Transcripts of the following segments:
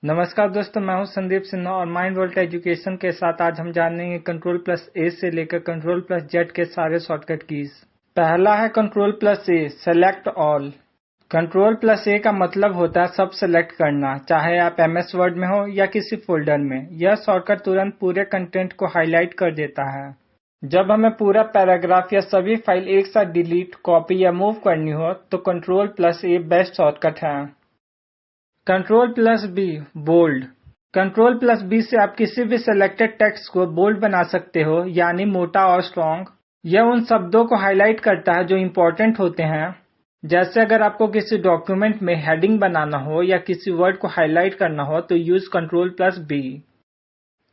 नमस्कार दोस्तों, मैं हूं संदीप सिन्हा और माइंड वर्ल्ड एजुकेशन के साथ आज हम जानेंगे कंट्रोल प्लस ए से लेकर कंट्रोल प्लस जेड के सारे शॉर्टकट कीज। पहला है कंट्रोल प्लस ए, सेलेक्ट ऑल। कंट्रोल प्लस ए का मतलब होता है सब सेलेक्ट करना, चाहे आप एमएस वर्ड में हो या किसी फोल्डर में। यह शॉर्टकट तुरंत पूरे कंटेंट को हाईलाइट कर देता है। जब हमें पूरा पैराग्राफ या सभी फाइल एक साथ डिलीट, कॉपी या मूव करनी हो तो control plus A best shortcut है। Control plus B, bold. Control plus B से आप किसी भी सिलेक्टेड टेक्स्ट को बोल्ड बना सकते हो, यानी मोटा और स्ट्रॉन्ग। यह उन शब्दों को हाईलाइट करता है जो इम्पोर्टेंट होते हैं। जैसे अगर आपको किसी डॉक्यूमेंट में हेडिंग बनाना हो या किसी वर्ड को हाईलाइट करना हो तो use control plus B.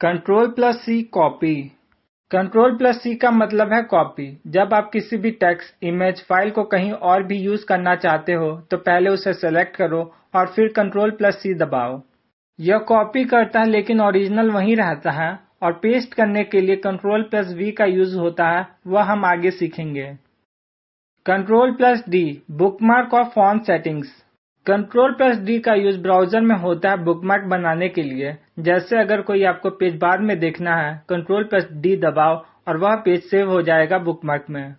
Control plus C, copy. Control plus C का मतलब है कॉपी। जब आप किसी भी टेक्स्ट, इमेज, फाइल को कहीं और भी यूज करना चाहते हो तो पहले उसे सेलेक्ट करो और फिर कंट्रोल प्लस सी दबाओ। यह कॉपी करता है लेकिन ओरिजिनल वहीं रहता है, और पेस्ट करने के लिए कंट्रोल प्लस वी का यूज होता है, वह हम आगे सीखेंगे। कंट्रोल प्लस डी, बुकमार्क और font settings. Control plus D का यूज ब्राउजर में होता है बुकमार्क बनाने के लिए। जैसे अगर कोई आपको पेज बाद में देखना है, कंट्रोल प्लस डी दबाओ और वह पेज सेव हो जाएगा बुकमार्क में।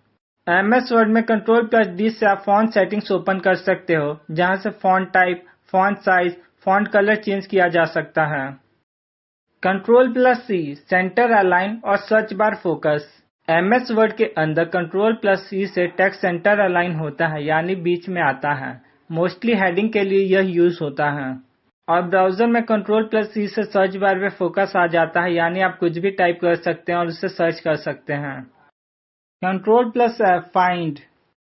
एमएस वर्ड में कंट्रोल प्लस डी से आप फॉन्ट सेटिंग्स ओपन कर सकते हो, जहां से font type, font size, font colour change किया जा सकता है। कंट्रोल प्लस सी, सेंटर अलाइन और search bar focus. MS word के अंदर कंट्रोल प्लस सी से टेक्स्ट सेंटर अलाइन होता है, यानी बीच में आता है। मोस्टली हेडिंग के लिए यह यूज होता है। और ब्राउजर में कंट्रोल प्लस सी से सर्च बार में फोकस आ जाता है, यानी आप कुछ भी टाइप कर सकते हैं और उसे सर्च कर सकते हैं। Control plus F, find.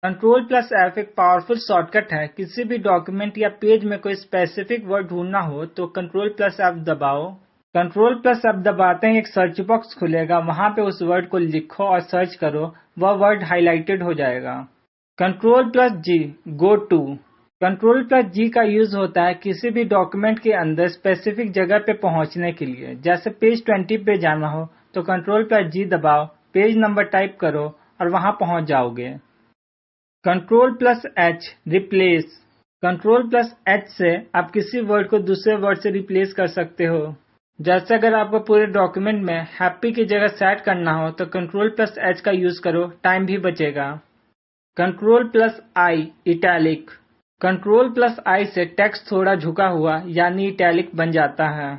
Control plus F एक पावरफुल शॉर्टकट है। किसी भी डॉक्यूमेंट या पेज में कोई स्पेसिफिक वर्ड ढूंढना हो तो कंट्रोल प्लस एफ दबाओ। कंट्रोल प्लस एफ दबाते ही एक सर्च बॉक्स खुलेगा, वहां पे उस वर्ड को लिखो और सर्च करो, वह वर्ड हाईलाइटेड हो जाएगा। Control plus G, go to. Control plus G का यूज होता है किसी भी डॉक्यूमेंट के अंदर स्पेसिफिक जगह पे पहुंचने के लिए। जैसे पेज 20 पे जाना हो तो कंट्रोल प्लस जी दबाओ, पेज नंबर टाइप करो और वहां पहुंच जाओगे। Control plus H, replace. Control plus H से आप किसी वर्ड को दूसरे वर्ड से रिप्लेस कर सकते हो। जैसे अगर आपको पूरे डॉक्यूमेंट में हैप्पी की जगह सैड करना हो तो कंट्रोल प्लस एच का यूज करो, टाइम भी बचेगा। कंट्रोल प्लस आई, इटैलिक। कंट्रोल प्लस आई से टेक्स्ट थोड़ा झुका हुआ यानी इटैलिक बन जाता है।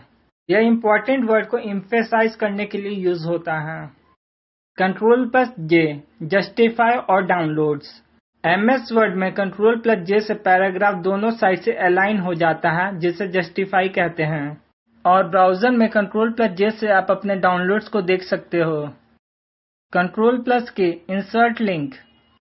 यह इंपॉर्टेंट वर्ड को एम्फेसाइज करने के लिए यूज होता है। कंट्रोल प्लस जे, जस्टिफाई और डाउनलोड्स। एमएस वर्ड में कंट्रोल प्लस जे से पैराग्राफ दोनों साइड से अलाइन हो जाता है, जिसे जस्टिफाई कहते हैं। और ब्राउजर में कंट्रोल प्लस जे से आप अपने डाउनलोड्स को देख सकते हो। कंट्रोल प्लस के, इंसर्ट लिंक।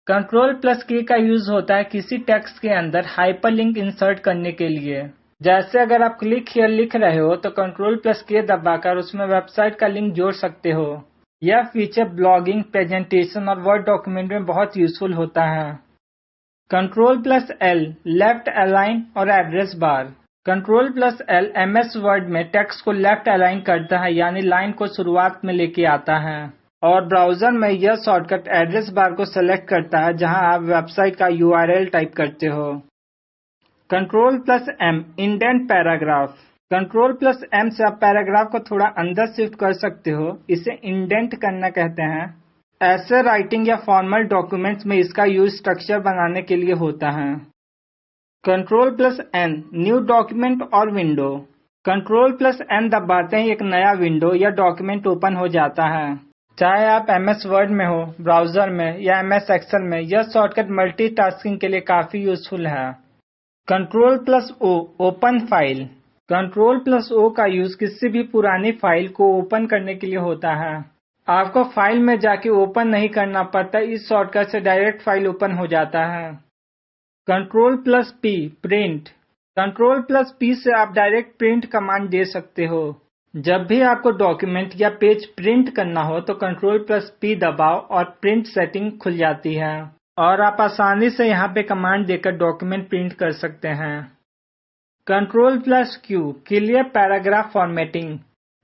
कंट्रोल प्लस के का यूज होता है किसी टेक्स्ट के अंदर हाइपरलिंक इंसर्ट करने के लिए। जैसे अगर आप क्लिक हियर लिख रहे हो तो कंट्रोल प्लस के दबाकर उसमें वेबसाइट का लिंक जोड़ सकते हो। यह फीचर ब्लॉगिंग, प्रेजेंटेशन और वर्ड डॉक्यूमेंट में बहुत यूजफुल होता है। Control plus L, left align और address bar. Control plus L MS Word में टेक्स्ट को लेफ्ट अलाइन करता है, यानी लाइन को शुरुआत में लेके आता है। और ब्राउजर में यह शॉर्टकट एड्रेस बार को सेलेक्ट करता है जहां आप वेबसाइट का यूआरएल टाइप करते हो। Control plus M, indent paragraph. Control plus M से आप पैराग्राफ को थोड़ा अंदर शिफ्ट कर सकते हो, इसे इंडेंट करना कहते हैं। ऐसे राइटिंग या फॉर्मल डॉक्यूमेंट्स में इसका यूज स्ट्रक्चर बनाने के लिए होता है। Control plus N, new document और विंडो। कंट्रोल प्लस एन दबाते ही एक नया विंडो या डॉक्यूमेंट ओपन हो जाता है। चाहे आप एमएस वर्ड में हो, ब्राउजर में या एमएस एक्सेल में, यह शॉर्टकट मल्टीटास्किंग के लिए काफी यूजफुल है। Control plus O, open file. Control plus O का यूज किसी भी पुरानी फाइल को ओपन करने के लिए होता है। आपको फाइल में जाके ओपन नहीं करना पड़ता, इस शॉर्टकट से डायरेक्ट फाइल ओपन हो जाता है। Control plus P, print. Control plus P से आप डायरेक्ट प्रिंट कमांड दे सकते हो। जब भी आपको डॉक्यूमेंट या पेज प्रिंट करना हो तो कंट्रोल प्लस पी दबाओ और प्रिंट सेटिंग खुल जाती है, और आप आसानी से यहाँ पे कमांड देकर डॉक्यूमेंट प्रिंट कर सकते हैं। Control plus Q, clear paragraph formatting.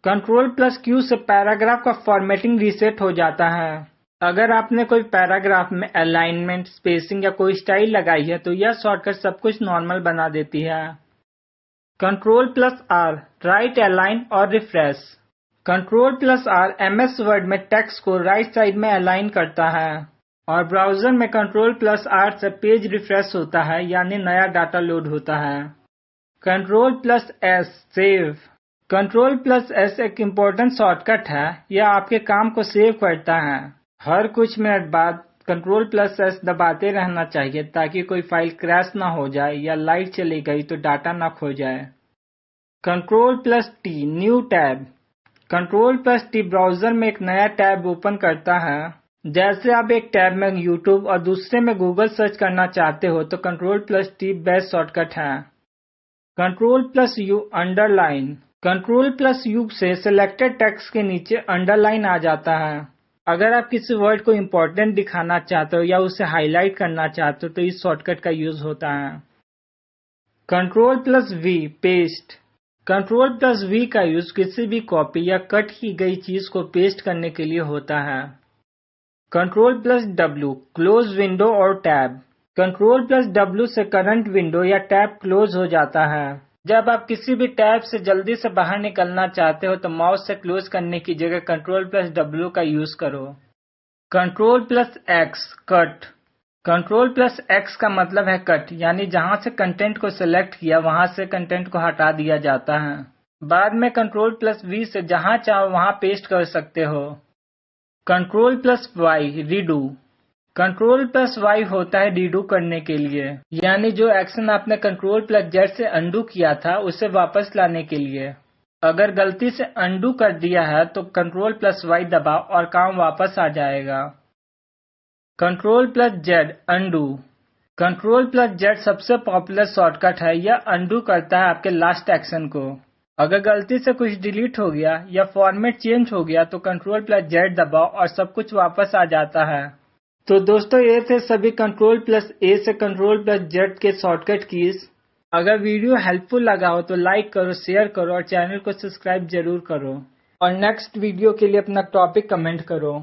Control plus Q से पैराग्राफ का फॉर्मेटिंग रीसेट हो जाता है। अगर आपने कोई पैराग्राफ में अलाइनमेंट, स्पेसिंग या कोई स्टाइल लगाई है तो यह शॉर्टकट सब कुछ नॉर्मल बना देती है। Control plus R right, align और refresh. Control plus R MS Word में टेक्स्ट को राइट साइड में अलाइन करता है और ब्राउजर में कंट्रोल प्लस आर से पेज रिफ्रेश होता है, यानी नया डाटा लोड होता है। Control plus S save. Control plus S एक इम्पोर्टेंट शॉर्टकट है, यह आपके काम को सेव करता है। हर कुछ मिनट बाद कंट्रोल प्लस एस दबाते रहना चाहिए ताकि कोई फाइल क्रैश ना हो जाए या लाइट चली गई तो डाटा ना खो जाए। Control plus T new tab. Control plus T browser में एक नया टैब ओपन करता है। जैसे आप एक टैब में यूट्यूब और दूसरे में गूगल सर्च करना चाहते हो तो control plus T best shortcut है। Control plus U underline. Control plus U से सिलेक्टेड टेक्स्ट के नीचे अंडरलाइन आ जाता है। अगर आप किसी वर्ड को इम्पोर्टेंट दिखाना चाहते हो या उसे हाईलाइट करना चाहते हो तो इस शॉर्टकट का यूज होता है। Control plus V paste. Control plus V का यूज किसी भी कॉपी या कट की गई चीज को पेस्ट करने के लिए होता है। Control plus W close window और टैब। कंट्रोल प्लस डब्ल्यू से करंट विंडो या टैब क्लोज हो जाता है। जब आप किसी भी टैब से जल्दी से बाहर निकलना चाहते हो तो माउस से क्लोज करने की जगह कंट्रोल प्लस डब्ल्यू का यूज करो। Control plus x cut. Control plus x का मतलब है कट, यानी जहां से कंटेंट को सिलेक्ट किया वहां से कंटेंट को हटा दिया जाता है। बाद में कंट्रोल प्लस वी से जहां चाहो वहां पेस्ट कर सकते हो। Control plus Y redo. Control plus Y होता है रीडू करने के लिए, यानी जो एक्शन आपने कंट्रोल प्लस जेड से अंडू किया था उसे वापस लाने के लिए। अगर गलती से अंडू कर दिया है तो कंट्रोल प्लस वाई दबाओ और काम वापस आ जाएगा। Control plus Z undo. Control plus Z सबसे पॉपुलर शॉर्टकट है, यह अंडू करता है आपके लास्ट एक्शन को। अगर गलती से कुछ डिलीट हो गया या फॉर्मेट चेंज हो गया तो कंट्रोल प्लस जेड दबाओ और सब कुछ वापस आ जाता है। तो दोस्तों ये थे सभी कंट्रोल प्लस ए से कंट्रोल प्लस जेड के शॉर्टकट कीज। अगर वीडियो हेल्पफुल लगा हो तो लाइक करो, शेयर करो और चैनल को सब्सक्राइब जरूर करो और नेक्स्ट वीडियो के लिए अपना टॉपिक कमेंट करो।